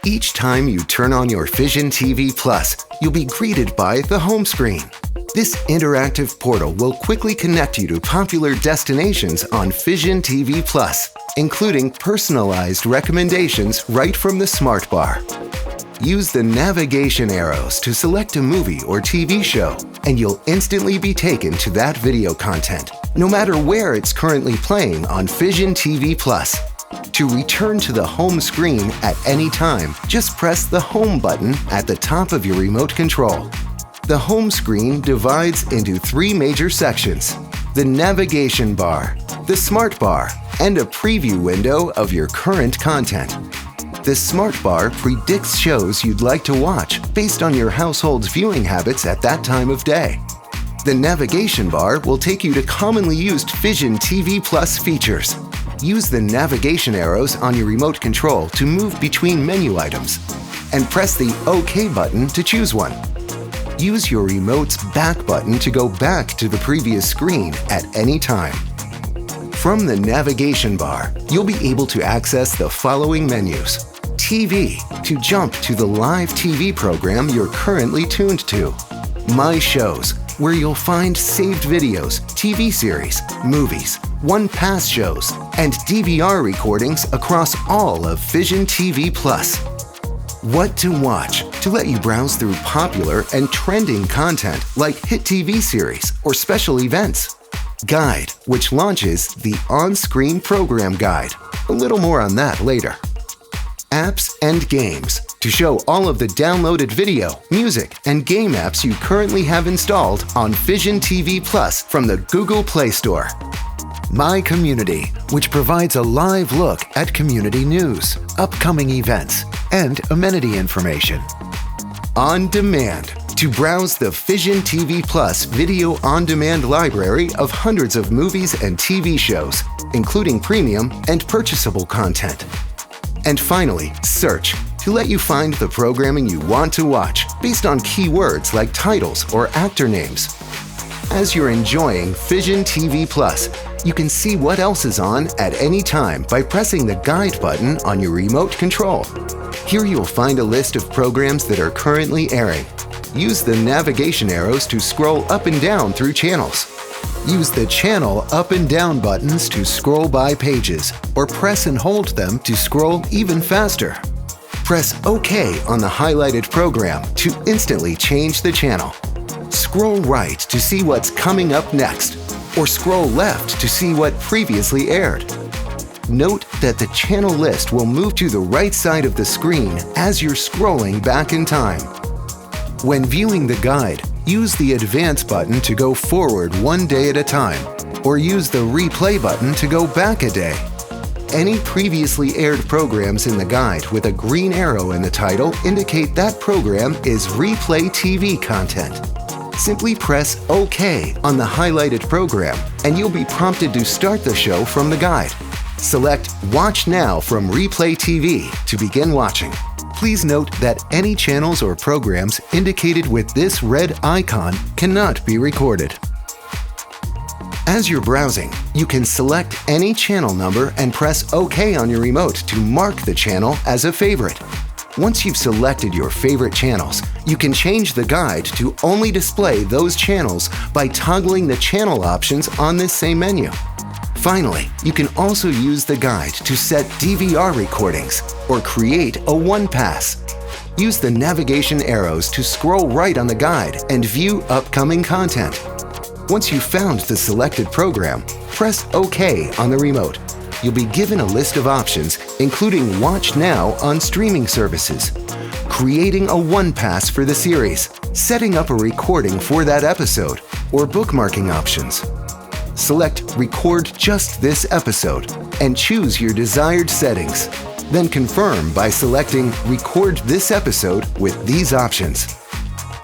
Each time you turn on your Fision TV Plus, you'll be greeted by the home screen. This interactive portal will quickly connect you to popular destinations on Fision TV Plus, including personalized recommendations right from the Smart Bar. Use the navigation arrows to select a movie or TV show, and you'll instantly be taken to that video content, no matter where it's currently playing on Fision TV Plus. To return to the home screen at any time, just press the Home button at the top of your remote control. The home screen divides into three major sections: the navigation bar, the Smart Bar, and a preview window of your current content. The Smart Bar predicts shows you'd like to watch based on your household's viewing habits at that time of day. The navigation bar will take you to commonly used Fision TV Plus features. Use the navigation arrows on your remote control to move between menu items, and press the OK button to choose one. Use your remote's back button to go back to the previous screen at any time. From the navigation bar, you'll be able to access the following menus: TV, to jump to the live TV program you're currently tuned to; My Shows, where you'll find saved videos, TV series, movies, one-pass shows, and DVR recordings across all of Fision TV Plus. What to Watch, to let you browse through popular and trending content like hit TV series or special events. Guide, which launches the on-screen program guide. A little more on that later. Apps and Games, to show all of the downloaded video, music, and game apps you currently have installed on Fision TV Plus from the Google Play Store. My Community, which provides a live look at community news, upcoming events, and amenity information. On Demand, to browse the Fision TV Plus video on-demand library of hundreds of movies and TV shows, including premium and purchasable content. And finally, Search, to let you find the programming you want to watch based on keywords like titles or actor names. As you're enjoying Fision TV Plus, you can see what else is on at any time by pressing the Guide button on your remote control. Here you'll find a list of programs that are currently airing. Use the navigation arrows to scroll up and down through channels. Use the channel up and down buttons to scroll by pages, or press and hold them to scroll even faster. Press OK on the highlighted program to instantly change the channel. Scroll right to see what's coming up next, or scroll left to see what previously aired. Note that the channel list will move to the right side of the screen as you're scrolling back in time. When viewing the guide, use the Advance button to go forward one day at a time, or use the Replay button to go back a day. Any previously aired programs in the guide with a green arrow in the title indicate that program is Replay TV content. Simply press OK on the highlighted program, and you'll be prompted to start the show from the guide. Select Watch Now from Replay TV to begin watching. Please note that any channels or programs indicated with this red icon cannot be recorded. As you're browsing, you can select any channel number and press OK on your remote to mark the channel as a favorite. Once you've selected your favorite channels, you can change the guide to only display those channels by toggling the channel options on this same menu. Finally, you can also use the guide to set DVR recordings or create a one-pass. Use the navigation arrows to scroll right on the guide and view upcoming content. Once you've found the selected program, press OK on the remote. You'll be given a list of options, including Watch Now on streaming services, creating a one-pass for the series, setting up a recording for that episode, or bookmarking options. Select Record just this episode and choose your desired settings. Then confirm by selecting Record this episode with these options.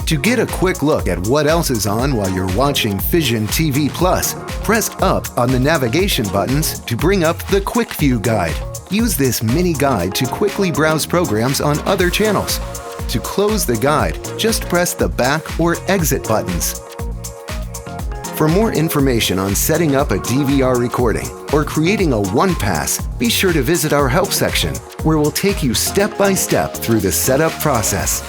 To get a quick look at what else is on while you're watching Fision TV Plus, press up on the navigation buttons to bring up the Quick View Guide. Use this mini guide to quickly browse programs on other channels. To close the guide, just press the back or exit buttons. For more information on setting up a DVR recording or creating a one-pass, be sure to visit our help section, where we'll take you step by step through the setup process.